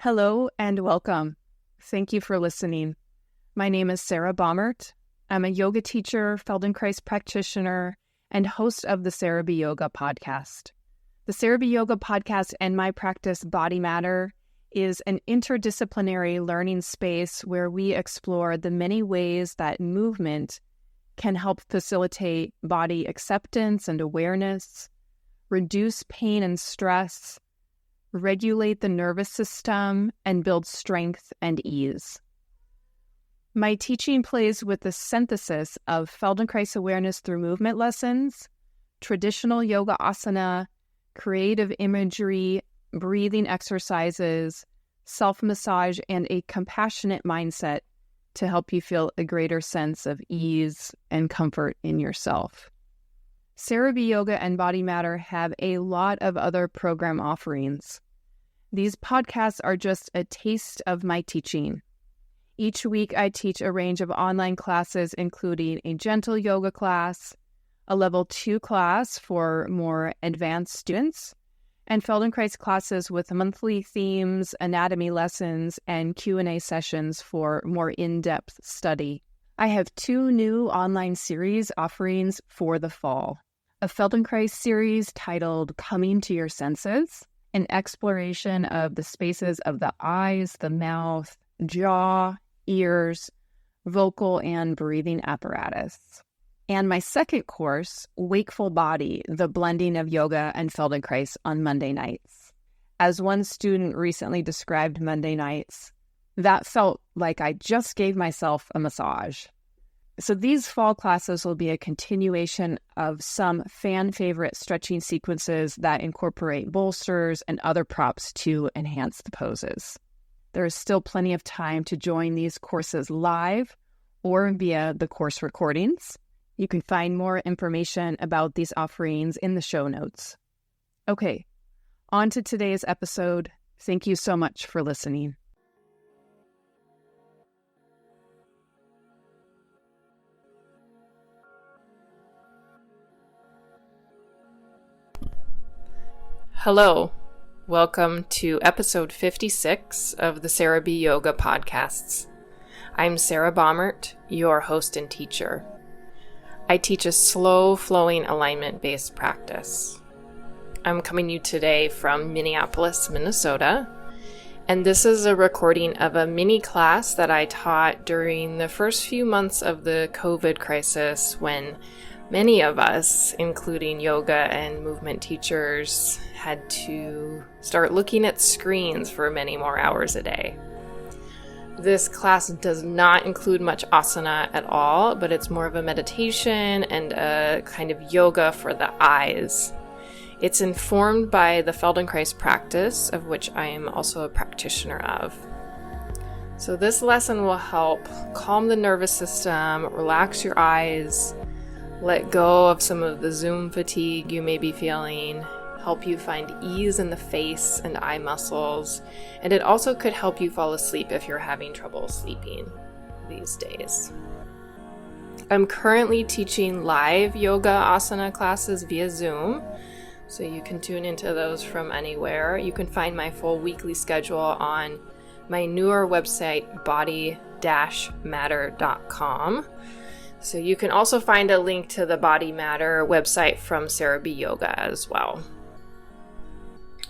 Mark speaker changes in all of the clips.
Speaker 1: Hello and welcome. Thank you for listening. My name is Sarah Baumert. I'm a yoga teacher, Feldenkrais practitioner, and host of the Sarah B. Yoga podcast. The Sarah B. Yoga podcast and my practice, Body Matter, is an interdisciplinary learning space where we explore the many ways that movement can help facilitate body acceptance and awareness, reduce pain and stress, regulate the nervous system, and build strength and ease. My teaching plays with the synthesis of Feldenkrais awareness through movement lessons, traditional yoga asana, creative imagery, breathing exercises, self-massage, and a compassionate mindset to help you feel a greater sense of ease and comfort in yourself. Sarah B. Yoga and Body Matter have a lot of other program offerings. These podcasts are just a taste of my teaching. Each week I teach a range of online classes, including a gentle yoga class, a level 2 class for more advanced students, and Feldenkrais classes with monthly themes, anatomy lessons, and Q&A sessions for more in-depth study. I have 2 new online series offerings for the fall. A Feldenkrais series titled Coming to Your Senses, an exploration of the spaces of the eyes, the mouth, jaw, ears, vocal and breathing apparatus. And my second course, Wakeful Body, the blending of yoga and Feldenkrais on Monday nights. As one student recently described Monday nights, that felt like I just gave myself a massage. So these fall classes will be a continuation of some fan favorite stretching sequences that incorporate bolsters and other props to enhance the poses. There is still plenty of time to join these courses live or via the course recordings. You can find more information about these offerings in the show notes. Okay, on to today's episode. Thank you so much for listening. Hello, welcome to episode 56 of the Sarah B. Yoga podcasts. I'm Sarah Baumert, your host and teacher. I teach a slow-flowing alignment-based practice. I'm coming to you today from Minneapolis, Minnesota, and this is a recording of a mini class that I taught during the first few months of the COVID crisis when many of us, including yoga and movement teachers, had to start looking at screens for many more hours a day. This class does not include much asana at all, but it's more of a meditation and a kind of yoga for the eyes. It's informed by the Feldenkrais practice, of which I am also a practitioner of. So this lesson will help calm the nervous system, relax your eyes, let go of some of the Zoom fatigue you may be feeling, help you find ease in the face and eye muscles, and it also could help you fall asleep if you're having trouble sleeping these days. I'm currently teaching live yoga asana classes via Zoom, so you can tune into those from anywhere. You can find my full weekly schedule on my newer website, body-matter.com. So you can also find a link to the Body Matter website from Sarah B. Yoga as well.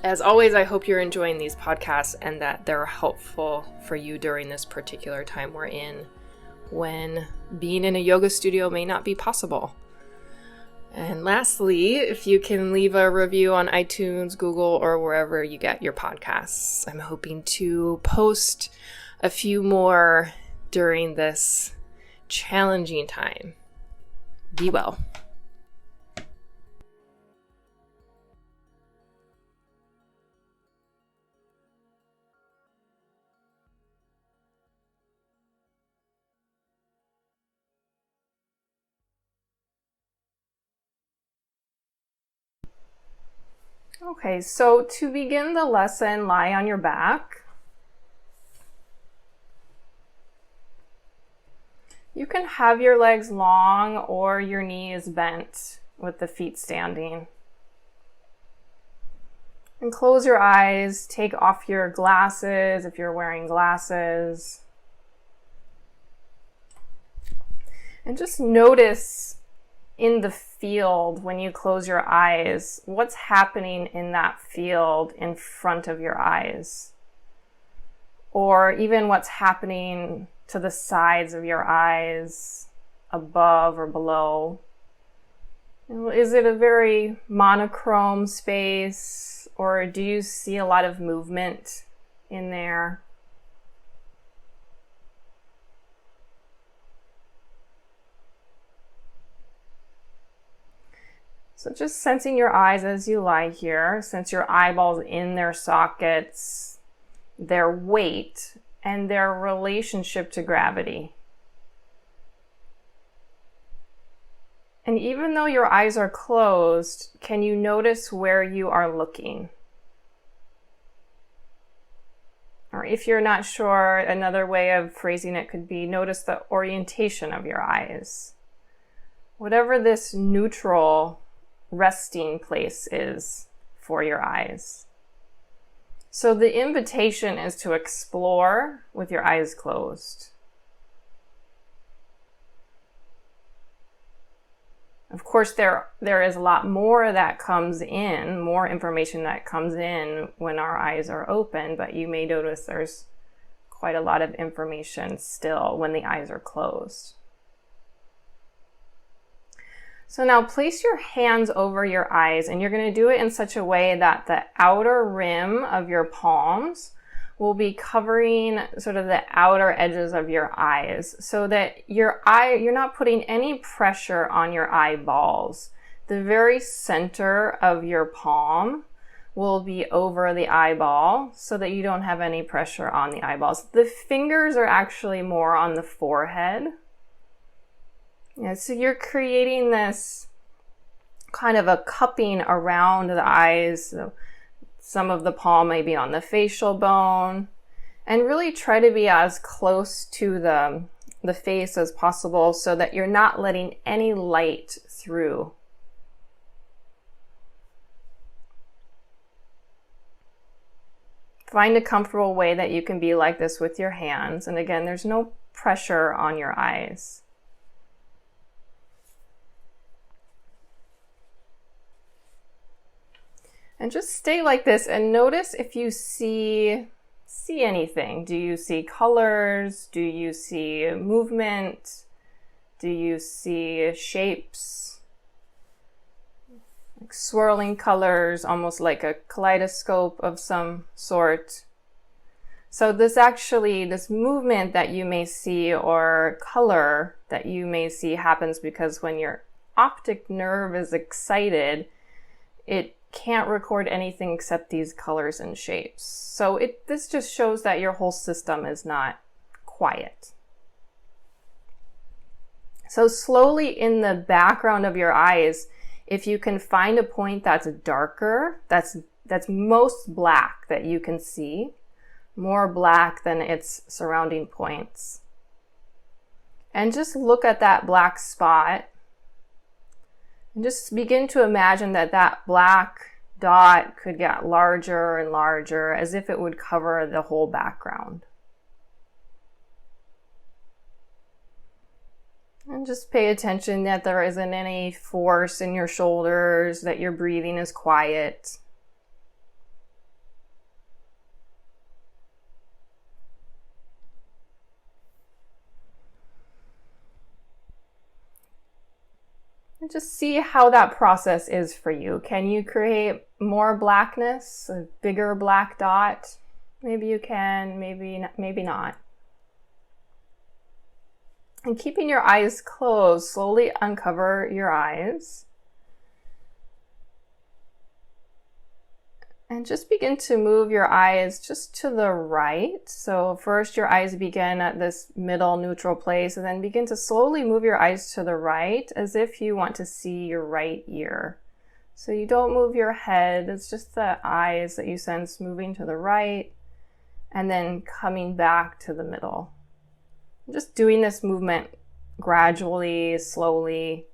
Speaker 1: As always, I hope you're enjoying these podcasts and that they're helpful for you during this particular time we're in, when being in a yoga studio may not be possible. And lastly, if you can leave a review on iTunes, Google, or wherever you get your podcasts. I'm hoping to post a few more during this challenging time. Be well. Okay, so to begin the lesson, lie on your back. You can have your legs long or your knees bent with the feet standing. And close your eyes, take off your glasses if you're wearing glasses. And just notice in the field when you close your eyes, what's happening in that field in front of your eyes. Or even what's happening to the sides of your eyes, above or below. Is it a very monochrome space, or do you see a lot of movement in there? So just sensing your eyes as you lie here, sense your eyeballs in their sockets, their weight, and their relationship to gravity. And even though your eyes are closed, can you notice where you are looking? Or if you're not sure, another way of phrasing it could be notice the orientation of your eyes. Whatever this neutral resting place is for your eyes. So the invitation is to explore with your eyes closed. Of course, there is a lot more that comes in, more information that comes in when our eyes are open, but you may notice there's quite a lot of information still when the eyes are closed. So now place your hands over your eyes, and you're going to do it in such a way that the outer rim of your palms will be covering sort of the outer edges of your eyes so that you're not putting any pressure on your eyeballs. The very center of your palm will be over the eyeball so that you don't have any pressure on the eyeballs. The fingers are actually more on the forehead. Yeah, so you're creating this kind of a cupping around the eyes. So some of the palm may be on the facial bone, and really try to be as close to the face as possible so that you're not letting any light through. Find a comfortable way that you can be like this with your hands. And again, there's no pressure on your eyes. And just stay like this and notice if you see anything. Do you see colors? Do you see movement? Do you see shapes? Like swirling colors, almost like a kaleidoscope of some sort. So this movement that you may see or color that you may see happens because when your optic nerve is excited, it can't record anything except these colors and shapes. So this just shows that your whole system is not quiet. So slowly in the background of your eyes, if you can find a point that's darker, that's most black that you can see, more black than its surrounding points. And just look at that black spot. And just begin to imagine that black dot could get larger and larger as if it would cover the whole background. And just pay attention that there isn't any force in your shoulders, that your breathing is quiet. And just see how that process is for you. Can you create more blackness, a bigger black dot? Maybe you can, maybe not. And keeping your eyes closed, slowly uncover your eyes. And just begin to move your eyes just to the right. So first your eyes begin at this middle neutral place, and then begin to slowly move your eyes to the right as if you want to see your right ear. So you don't move your head, it's just the eyes that you sense moving to the right and then coming back to the middle. Just doing this movement gradually, slowly,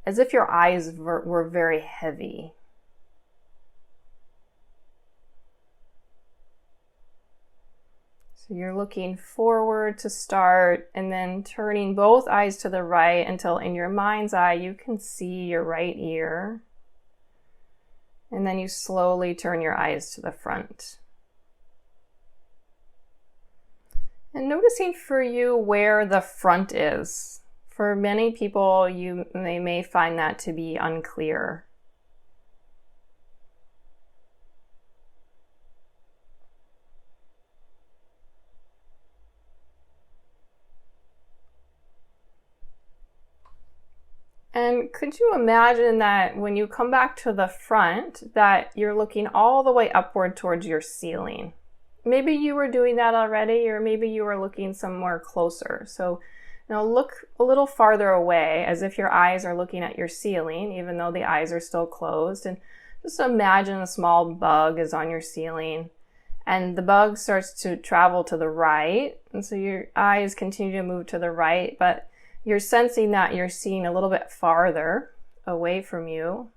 Speaker 1: as if your eyes were very heavy. So you're looking forward to start and then turning both eyes to the right until in your mind's eye you can see your right ear. And then you slowly turn your eyes to the front. And noticing for you where the front is. For many people, they may find that to be unclear. And could you imagine that when you come back to the front, that you're looking all the way upward towards your ceiling? Maybe you were doing that already, or maybe you were looking somewhere closer. So now look a little farther away as if your eyes are looking at your ceiling, even though the eyes are still closed. And just imagine a small bug is on your ceiling, and the bug starts to travel to the right. And so your eyes continue to move to the right, but you're sensing that you're seeing a little bit farther away from you.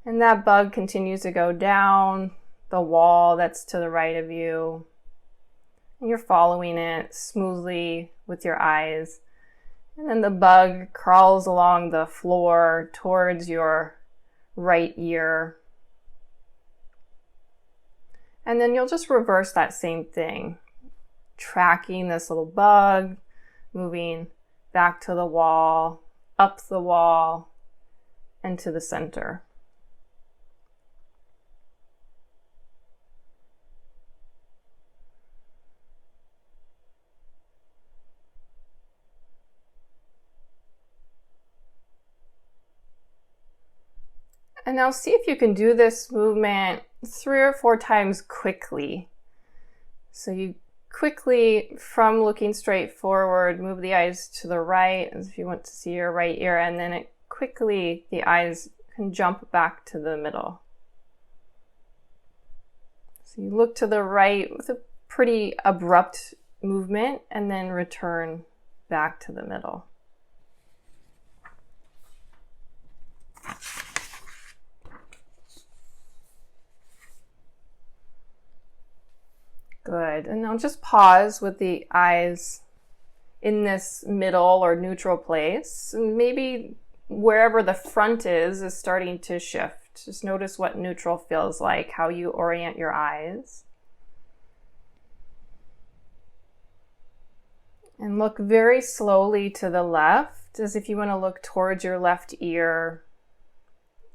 Speaker 1: And that bug continues to go down the wall that's to the right of you. And you're following it smoothly with your eyes. And then the bug crawls along the floor towards your right ear. And then you'll just reverse that same thing, tracking this little bug, moving back to the wall, up the wall, and to the center. And now see if you can do this movement 3 or 4 times quickly. So you quickly, from looking straight forward, move the eyes to the right as if you want to see your right ear, and then quickly the eyes can jump back to the middle. So you look to the right with a pretty abrupt movement and then return back to the middle. Good. And now just pause with the eyes in this middle or neutral place. And maybe wherever the front is starting to shift. Just notice what neutral feels like, how you orient your eyes. And look very slowly to the left, as if you want to look towards your left ear.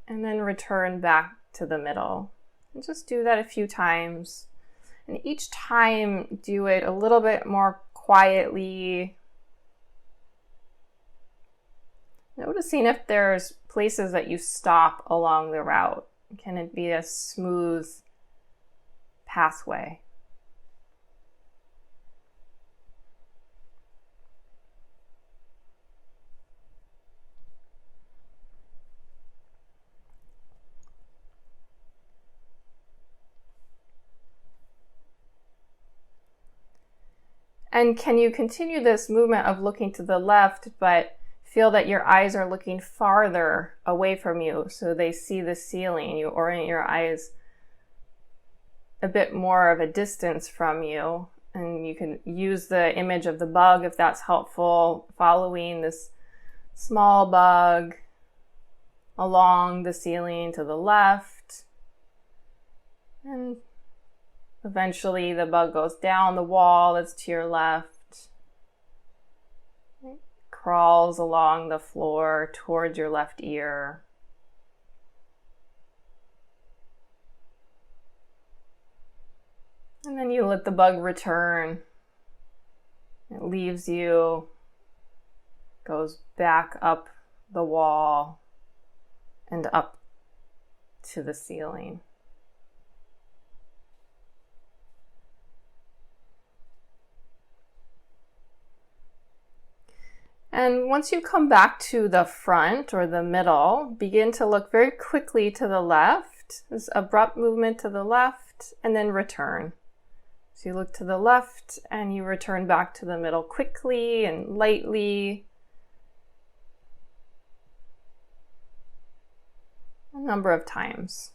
Speaker 1: And then return back to the middle. And just do that a few times. And each time, do it a little bit more quietly. Noticing if there's places that you stop along the route. Can it be a smooth pathway? And can you continue this movement of looking to the left, but feel that your eyes are looking farther away from you so they see the ceiling? You orient your eyes a bit more of a distance from you. And you can use the image of the bug if that's helpful, following this small bug along the ceiling to the left. And eventually the bug goes down the wall that's to your left, crawls along the floor towards your left ear. And then you let the bug return. It leaves you, goes back up the wall and up to the ceiling. And once you come back to the front or the middle, begin to look very quickly to the left. This abrupt movement to the left, and then return. So you look to the left and you return back to the middle quickly and lightly. A number of times.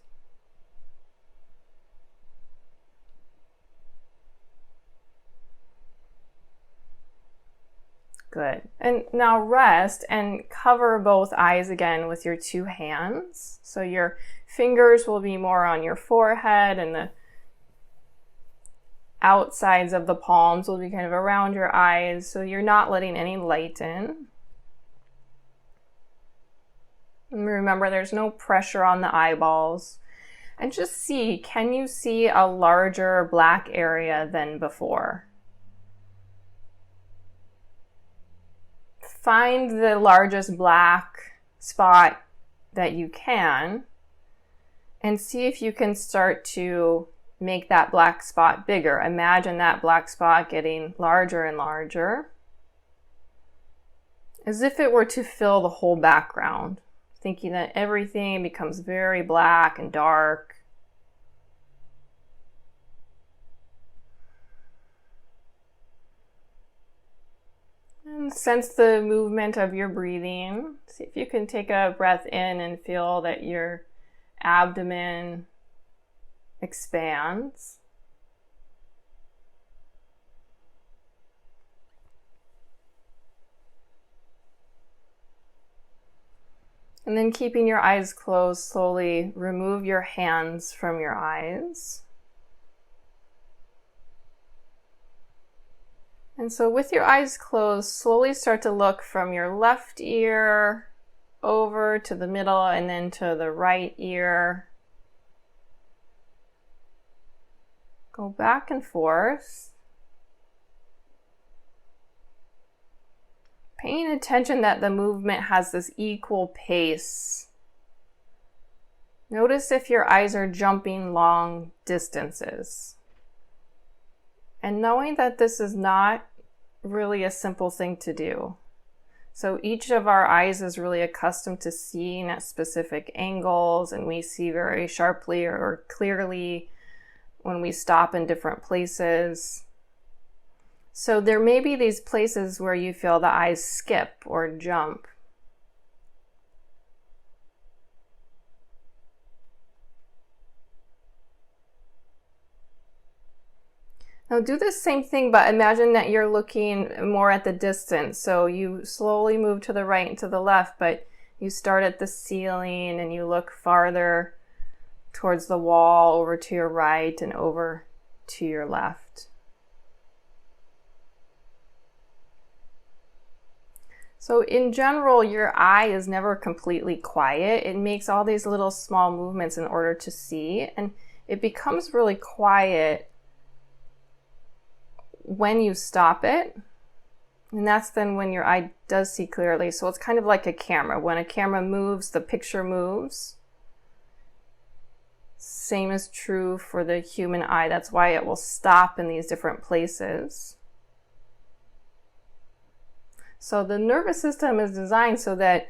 Speaker 1: Good. And now rest and cover both eyes again with your two hands. So your fingers will be more on your forehead and the outsides of the palms will be kind of around your eyes. So you're not letting any light in. And remember, there's no pressure on the eyeballs. And just see, can you see a larger black area than before? Find the largest black spot that you can and see if you can start to make that black spot bigger. Imagine that black spot getting larger and larger, as if it were to fill the whole background, thinking that everything becomes very black and dark. And sense the movement of your breathing. See if you can take a breath in and feel that your abdomen expands. And then keeping your eyes closed, slowly remove your hands from your eyes. And so with your eyes closed, slowly start to look from your left ear over to the middle and then to the right ear. Go back and forth. Paying attention that the movement has this equal pace. Notice if your eyes are jumping long distances. And knowing that this is not really a simple thing to do. So each of our eyes is really accustomed to seeing at specific angles, and we see very sharply or clearly when we stop in different places. So there may be these places where you feel the eyes skip or jump. Now do the same thing, but imagine that you're looking more at the distance. So you slowly move to the right and to the left, but you start at the ceiling and you look farther towards the wall, over to your right and over to your left. So in general, your eye is never completely quiet. It makes all these little small movements in order to see, and it becomes really quiet when you stop it, and that's then when your eye does see clearly. So it's kind of like a camera. When a camera moves, the picture moves. Same is true for the human eye. That's why it will stop in these different places. So the nervous system is designed so that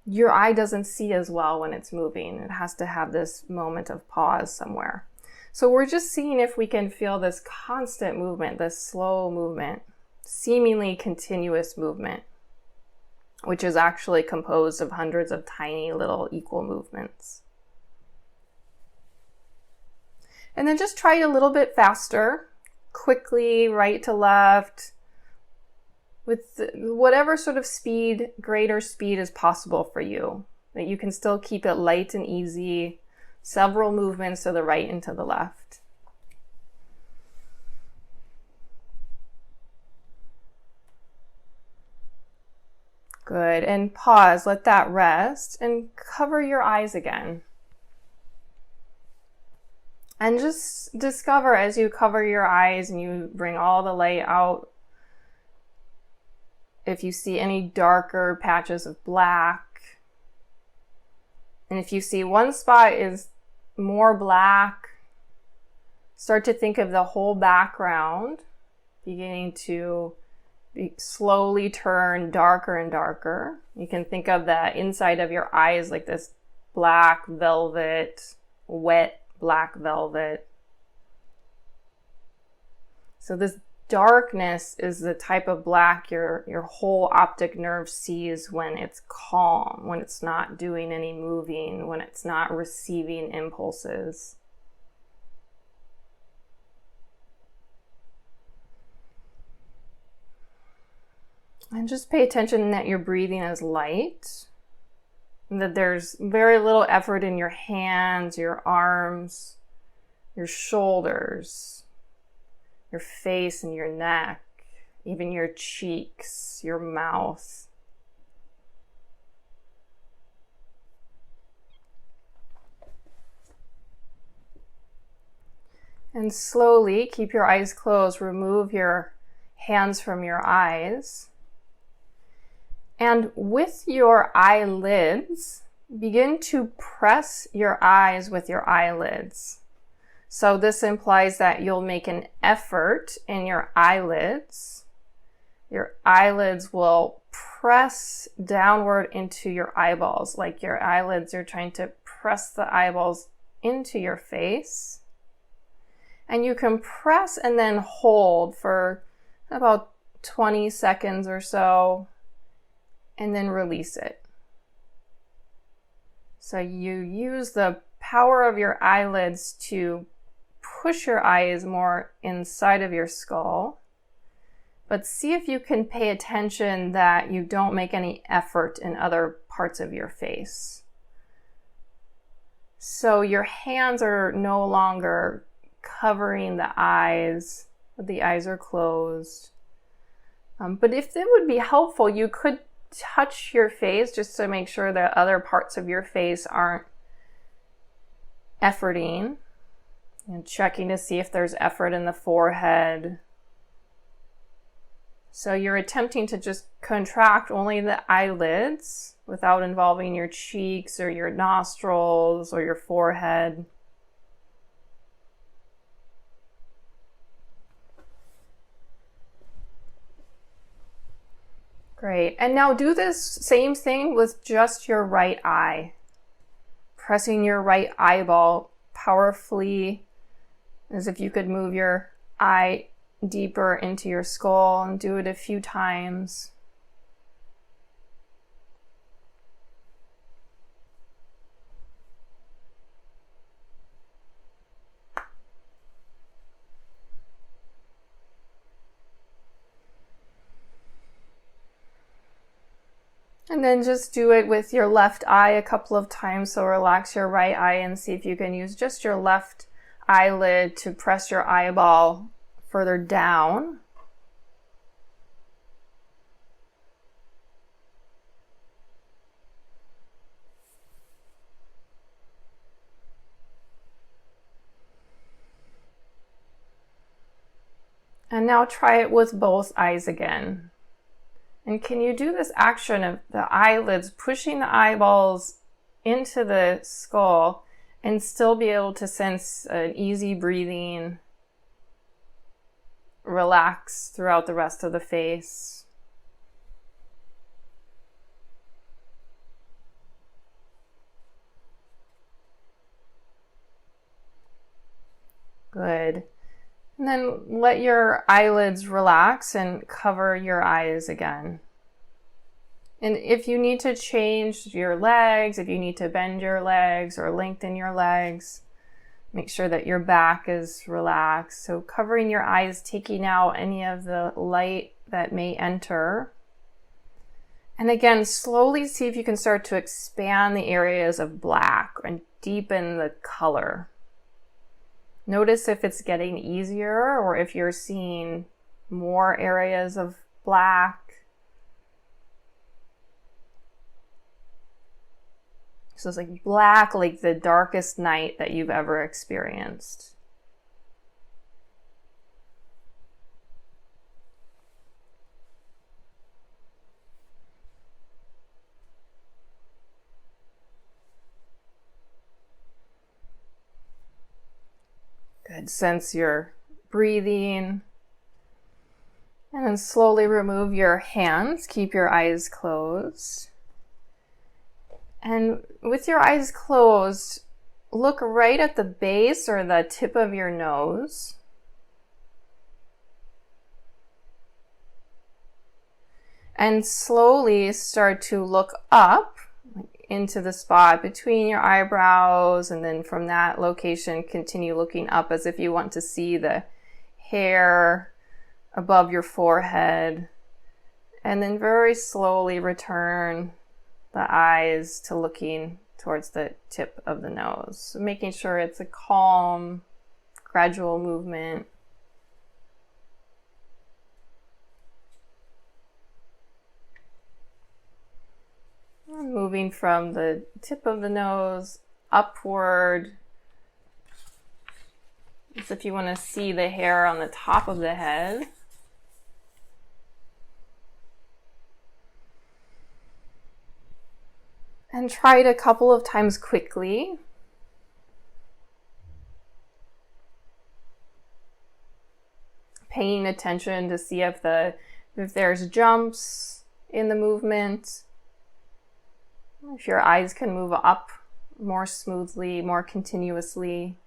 Speaker 1: your eye doesn't see as well when it's moving. It has to have this moment of pause somewhere. So we're just seeing if we can feel this constant movement, this slow movement, seemingly continuous movement, which is actually composed of hundreds of tiny little equal movements. And then just try it a little bit faster, quickly, right to left, with whatever sort of speed, greater speed is possible for you, that you can still keep it light and easy. Several movements to the right and to the left. Good, and pause, let that rest, and cover your eyes again. And just discover as you cover your eyes and you bring all the light out, if you see any darker patches of black. And if you see one spot is more black, start to think of the whole background beginning to slowly turn darker and darker. You can think of the inside of your eyes like this black velvet, wet black velvet. So this darkness is the type of black your whole optic nerve sees when it's calm, when it's not doing any moving, when it's not receiving impulses. And just pay attention that your breathing is light, and that there's very little effort in your hands, your arms, your shoulders, your face and your neck, even your cheeks, your mouth. And slowly, keep your eyes closed, remove your hands from your eyes. And with your eyelids, begin to press your eyes with your eyelids. So this implies that you'll make an effort in your eyelids. Your eyelids will press downward into your eyeballs, like your eyelids are trying to press the eyeballs into your face. And you can press and then hold for about 20 seconds or so, and then release it. So you use the power of your eyelids to push your eyes more inside of your skull, but see if you can pay attention that you don't make any effort in other parts of your face. So your hands are no longer covering the eyes are closed. But if it would be helpful, you could touch your face just to make sure that other parts of your face aren't efforting, and checking to see if there's effort in the forehead. So you're attempting to just contract only the eyelids without involving your cheeks or your nostrils or your forehead. Great. And now do this same thing with just your right eye. Pressing your right eyeball powerfully, as if you could move your eye deeper into your skull, and do it a few times. And then just do it with your left eye a couple of times. So relax your right eye and see if you can use just your left eyelid to press your eyeball further down. And now try it with both eyes again. And can you do this action of the eyelids pushing the eyeballs into the skull and still be able to sense an easy breathing, relax throughout the rest of the face? Good. And then let your eyelids relax and cover your eyes again. And if you need to change your legs, if you need to bend your legs or lengthen your legs, make sure that your back is relaxed. So covering your eyes, taking out any of the light that may enter. And again, slowly see if you can start to expand the areas of black and deepen the color. Notice if it's getting easier or if you're seeing more areas of black. So it's like black, like the darkest night that you've ever experienced. Good. Sense your breathing. And then slowly remove your hands. Keep your eyes closed. And with your eyes closed, look right at the base or the tip of your nose. And slowly start to look up into the spot between your eyebrows, and then from that location continue looking up as if you want to see the hair above your forehead And then very slowly return the eyes to looking towards the tip of the nose. So making sure it's a calm, gradual movement. And moving from the tip of the nose upward, as if you want to see the hair on the top of the head. And try it a couple of times quickly. Paying attention to see if there's jumps in the movement. If your eyes can move up more smoothly, more continuously.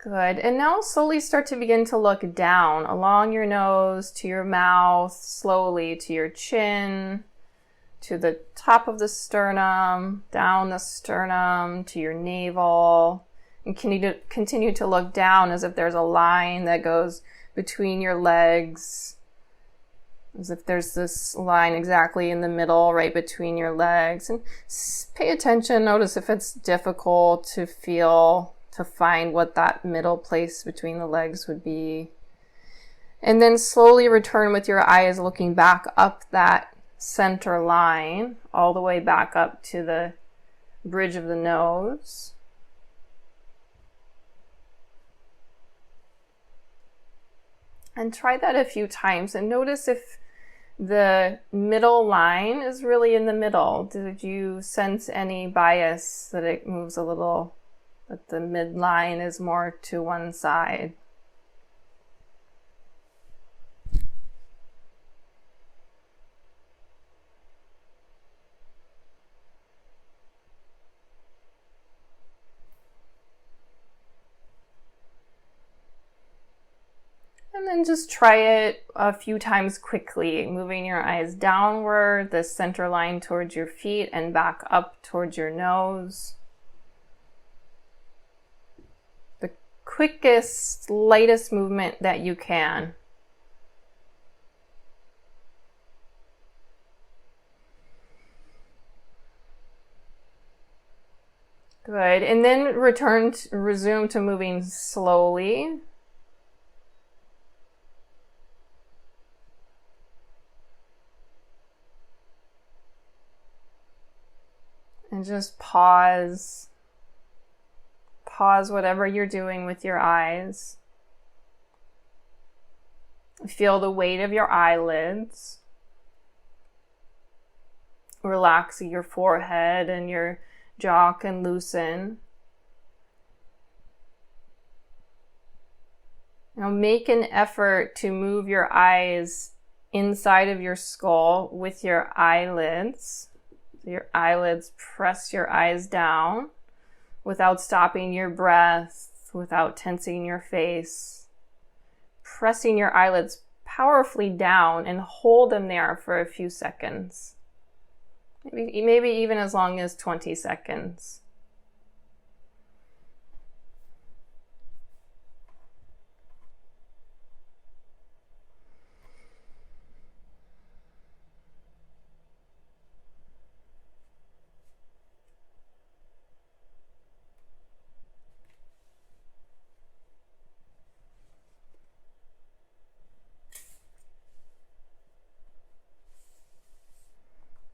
Speaker 1: Good. And now slowly start to begin to look down along your nose to your mouth, slowly to your chin, to the top of the sternum, down the sternum, to your navel. And continue to look down as if there's a line that goes between your legs, as if there's this line exactly in the middle, right between your legs. And pay attention, notice if it's difficult to find what that middle place between the legs would be. And then slowly return with your eyes looking back up that center line, all the way back up to the bridge of the nose. And try that a few times and notice if the middle line is really in the middle. Did you sense any bias that it moves a little, that the midline is more to one side? And then just try it a few times quickly, moving your eyes downward, the center line towards your feet and back up towards your nose. The quickest, lightest movement that you can. Good. And then resume to moving slowly. And just pause. Pause whatever you're doing with your eyes. Feel the weight of your eyelids. Relax your forehead and your jaw can loosen. Now make an effort to move your eyes inside of your skull with your eyelids. So your eyelids, press your eyes down without stopping your breath, without tensing your face. Pressing your eyelids powerfully down and hold them there for a few seconds. Maybe even as long as 20 seconds.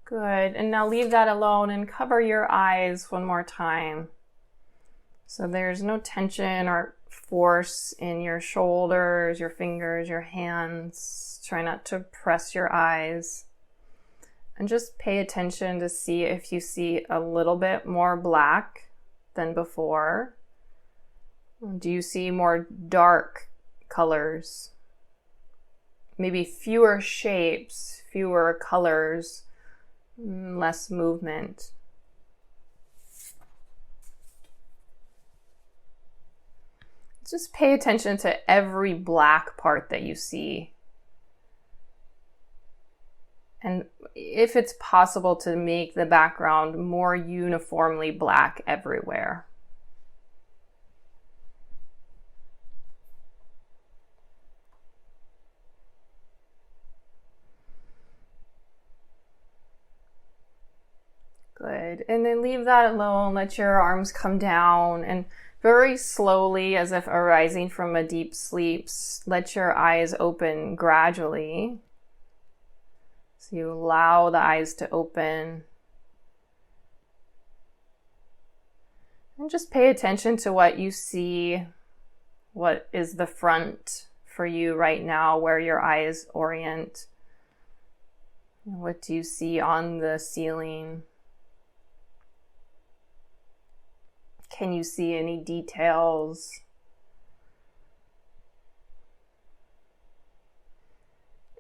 Speaker 1: Good. And now leave that alone and cover your eyes one more time. So there's no tension or force in your shoulders, your fingers, your hands. Try not to press your eyes. And just pay attention to see if you see a little bit more black than before. Do you see more dark colors? Maybe fewer shapes, fewer colors, less movement. Just pay attention to every black part that you see. And if it's possible, to make the background more uniformly black everywhere. Good. And then leave that alone. Let your arms come down, and very slowly, as if arising from a deep sleep, let your eyes open gradually. So you allow the eyes to open. And just pay attention to what you see. What is the front for you right now, where your eyes orient? What do you see on the ceiling? Can you see any details?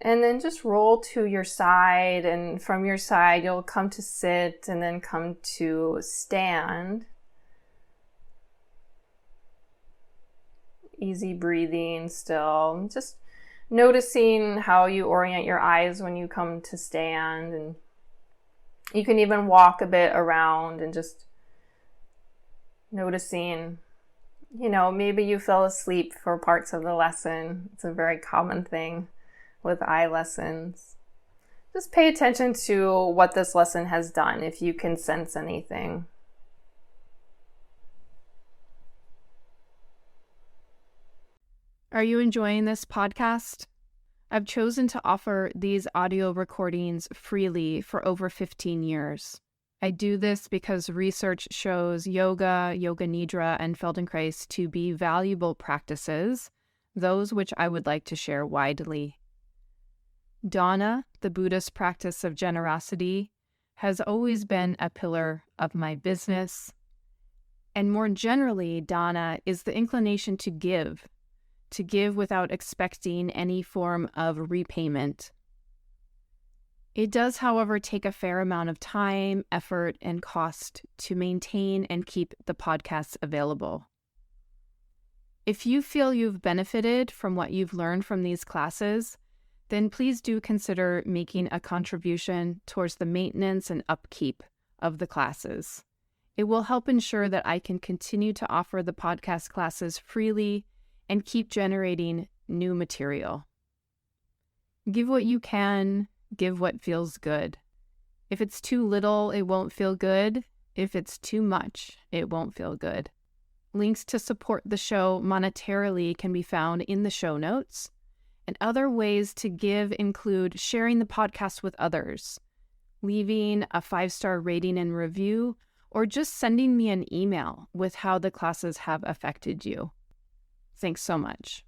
Speaker 1: And then just roll to your side, and from your side you'll come to sit and then come to stand. Easy breathing still. Just noticing how you orient your eyes when you come to stand. And you can even walk a bit around and just noticing, maybe you fell asleep for parts of the lesson. It's a very common thing with eye lessons. Just pay attention to what this lesson has done, if you can sense anything. Are you enjoying this podcast? I've chosen to offer these audio recordings freely for over 15 years. I do this because research shows yoga, yoga nidra, and Feldenkrais to be valuable practices, those which I would like to share widely. Dana, the Buddhist practice of generosity, has always been a pillar of my business. And more generally, Dana is the inclination to give without expecting any form of repayment. It does, however, take a fair amount of time, effort, and cost to maintain and keep the podcasts available. If you feel you've benefited from what you've learned from these classes, then please do consider making a contribution towards the maintenance and upkeep of the classes. It will help ensure that I can continue to offer the podcast classes freely and keep generating new material. Give what you can. Give what feels good. If it's too little, it won't feel good. If it's too much, it won't feel good. Links to support the show monetarily can be found in the show notes. And other ways to give include sharing the podcast with others, leaving a 5-star rating and review, or just sending me an email with how the classes have affected you. Thanks so much.